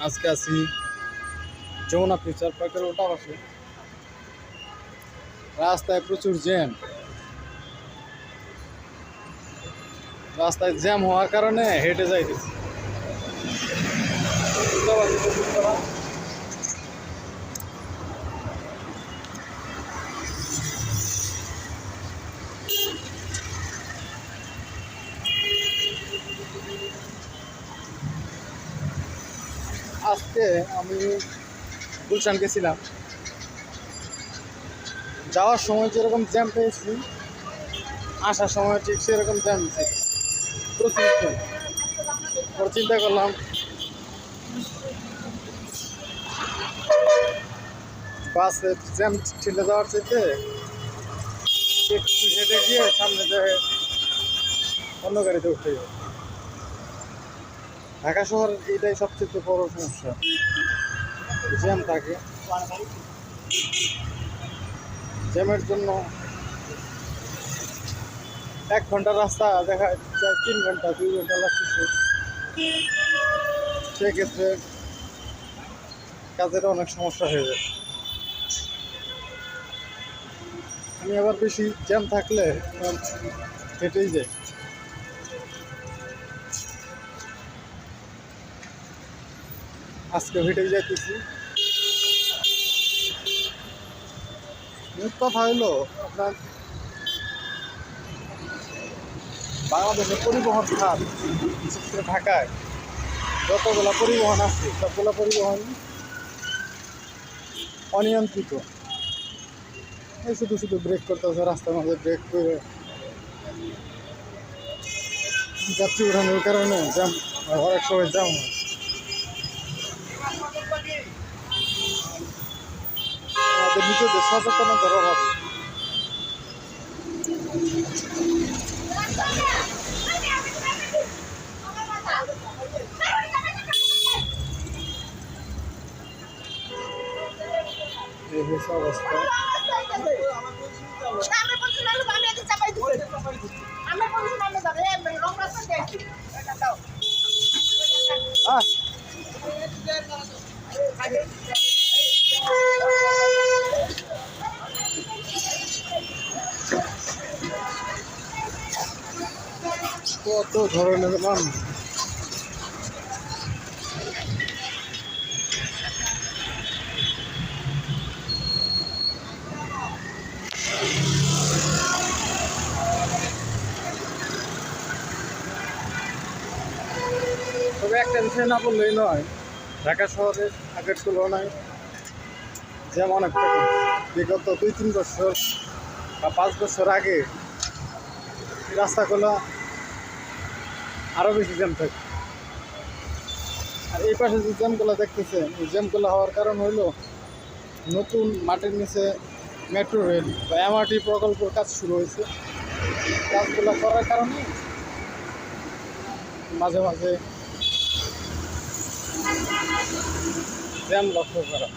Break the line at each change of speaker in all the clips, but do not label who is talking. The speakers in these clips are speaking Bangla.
আজকে আছি যমুনা ফিউচার পার্কের ওটা পাশে। রাস্তায় প্রচুর জ্যাম। রাস্তায় জ্যাম হওয়ার কারণে হেঁটে যাইতেছি। আজকে আমি গুলশান গেছিলাম। যাওয়ার সময় যেরকম জ্যাম পেয়েছি, আসার সময় ঠিক সেরকম জ্যাম ছিল, প্রচুর জ্যাম। পরে চিন্তা করলাম বাসে জ্যাম ঠেলে যাওয়ার চাইতে একটু হেঁটে গিয়ে সামনে যেয়ে অন্য গাড়িতে উঠতে যাবে। ঢাকা শহর এটাই সবচেয়ে বড় সমস্যা, জ্যাম থাকে। জ্যামের জন্য 1 ঘন্টার রাস্তা দেখা যায় 3 ঘন্টা 2 ঘন্টা লাগতেছে। সেক্ষেত্রে কাজের অনেক সমস্যা হয়ে যায়। আমি আবার বেশি জ্যাম থাকলে হেঁটেই যাই। আজকে হেঁটেই যাইতেছি। কথা হইলো আপনার বাংলাদেশের পরিবহন খাত, বিশেষ করে ঢাকায় যতগুলো পরিবহন আছে সবগুলো পরিবহন অনিয়ন্ত্রিত। এই শুধু শুধু ব্রেক করতে হচ্ছে, রাস্তার মাঝে ব্রেক করে যাত্রী উঠানোর কারণে জ্যাম অনেক সময় জ্যাম হয়। আমাদের নিজেদের সচেতনতার অভাব। এই হচ্ছে অবস্থা। কত ধরনের মানুষ। তবে একটা বিষয় না বললেই নয়, ঢাকা শহরের আগের তুলনায় জ্যাম অনেকটা কম। বিগত 2-3 বছর বা 5 বছর আগে রাস্তাগুলো আরও বেশি জ্যাম থাকে। আর এই পাশে যে জ্যামগুলো দেখতেছেন, এই জ্যামগুলো হওয়ার কারণ হইলো নতুন মাটির নিচে মেট্রো রেল বা এমআরটি প্রকল্পের কাজ শুরু হয়েছে। কাজগুলো করার কারণে মাঝে মাঝে জ্যাম লক্ষ্য করা।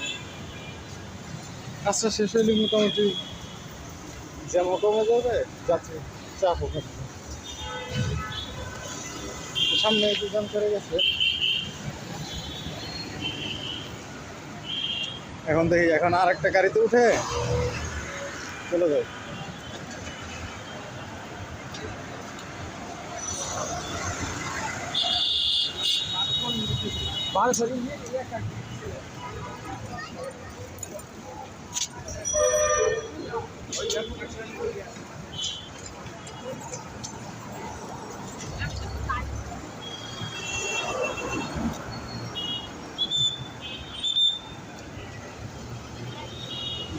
কাজটা শেষ হইলে মোটামুটি জ্যামও কমে যাবে, যাত্রী চাপও কমে যাবে। সামনে একটু জ্যাম করে গেছে, এখন দেখি এখন আর একটা গাড়িতে উঠে চলে যায়।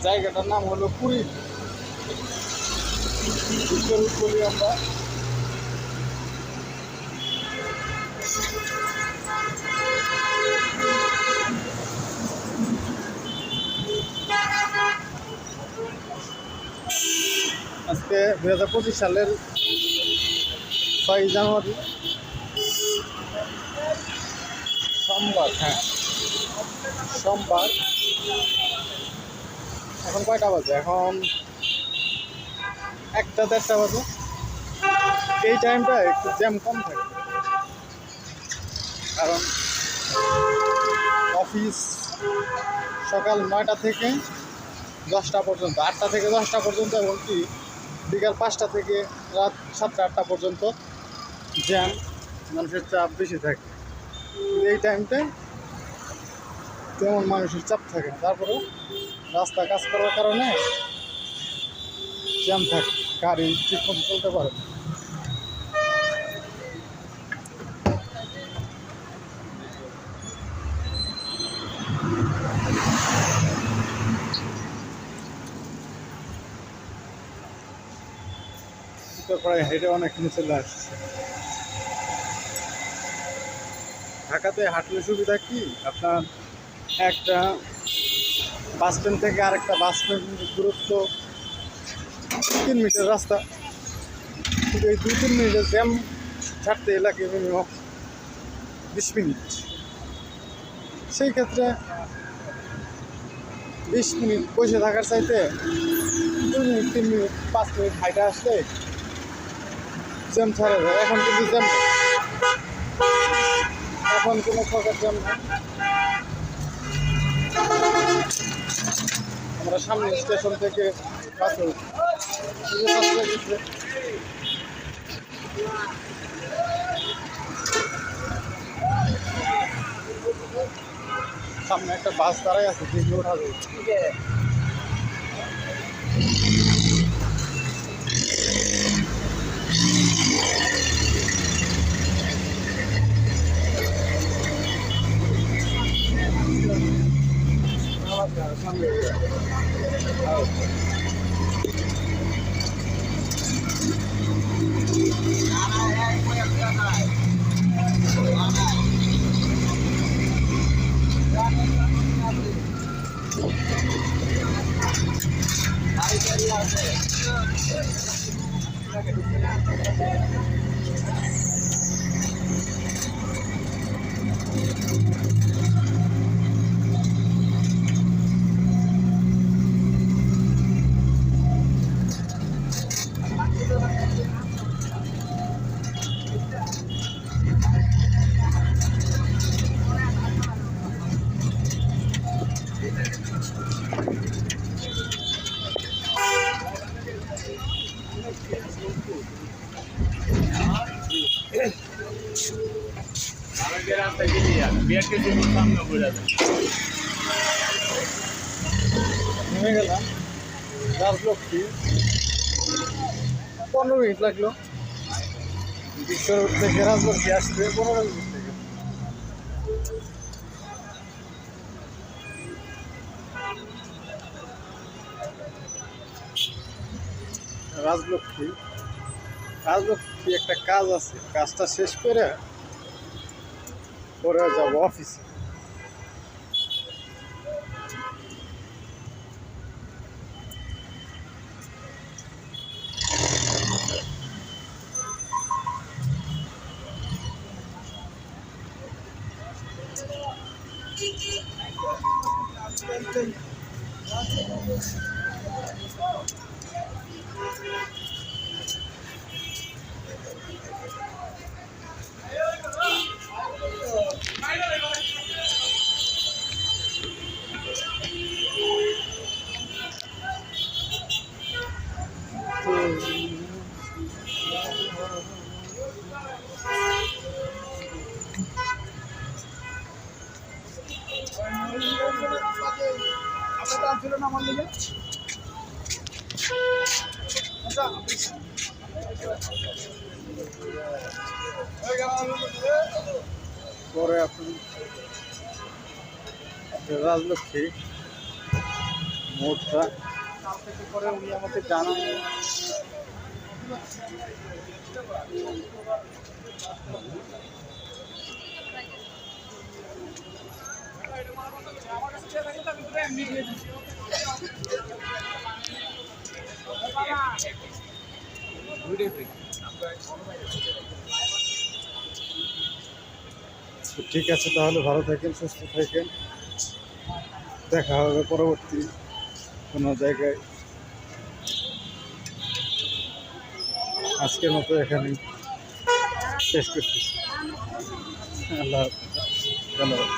জায়গাটার নাম হলো পুরী, বলি আমরা। আজকে 2025 সালের 6 জানুয়ারি, সোমবার। হ্যাঁ, সোমবার। এখন কয়টা বাজে? এখন 1টা-1:30 বাজে। এই টাইমটা একটু জ্যাম কম থাকে, কারণ অফিস সকাল 9টা থেকে 10টা পর্যন্ত, 8টা থেকে 10টা পর্যন্ত, এমনকি বিকাল 5টা থেকে রাত 7টা 8টা পর্যন্ত জ্যাম, মানুষের চাপ বেশি থাকে। এই টাইমটায় তেমন মানুষের চাপ থাকে না, তারপরেও রাস্তা কাজ করার কারণে জ্যাম থাকে, গাড়ি ঠিক মতো চলতে পারে না। প্রায় হেঁটে অনেক নিচে আসছে। ঢাকাতে হাঁটলে সুবিধা কি, আপনার একটা বাস স্ট্যান্ড থেকে আরেকটা বাস স্ট্যান্ডের দূরত্ব 3 মিনিটের রাস্তা, কিন্তু এই 2-3 মিনিটের জ্যাম ছাড়তে লাগে মিনিমাম 20 মিনিট। সেই ক্ষেত্রে 20 মিনিট বসে থাকার চাইতে 2 মিনিট 3 মিনিট 5 মিনিট হাইটে আসলে জ্যাম ছাড়া যায়। এখন কিন্তু জ্যাম, এখন কোনো প্রকার জ্যাম নেই। আমরা সামনে স্টেশন থেকে বাসে উঠি, সামনে একটা বাস দাঁড়াই আছে, দেখলে ওঠা যায়। নেমে গেলাম রাজলক্ষ্মী, 15 মিনিট লাগলো বিশ্ব রোড থেকে রাজলক্ষ্মী আসতে, 15 মিনিট থেকে। রাজলক্ষ্মী একটা কাজ আছে, কাজটা শেষ করে পরে যাব অফিসে। পরে আপনি রাজলক্ষ্মী মোড়টা পরে উনি আমাকে জানান। ঠিক আছে, তাহলে ভালো থাকেন, সুস্থ থাকেন, দেখা হবে পরবর্তী কোনো জায়গায়। আজকের মতো এখানে শেষ করতেছি। আল্লাহ ধন্যবাদ।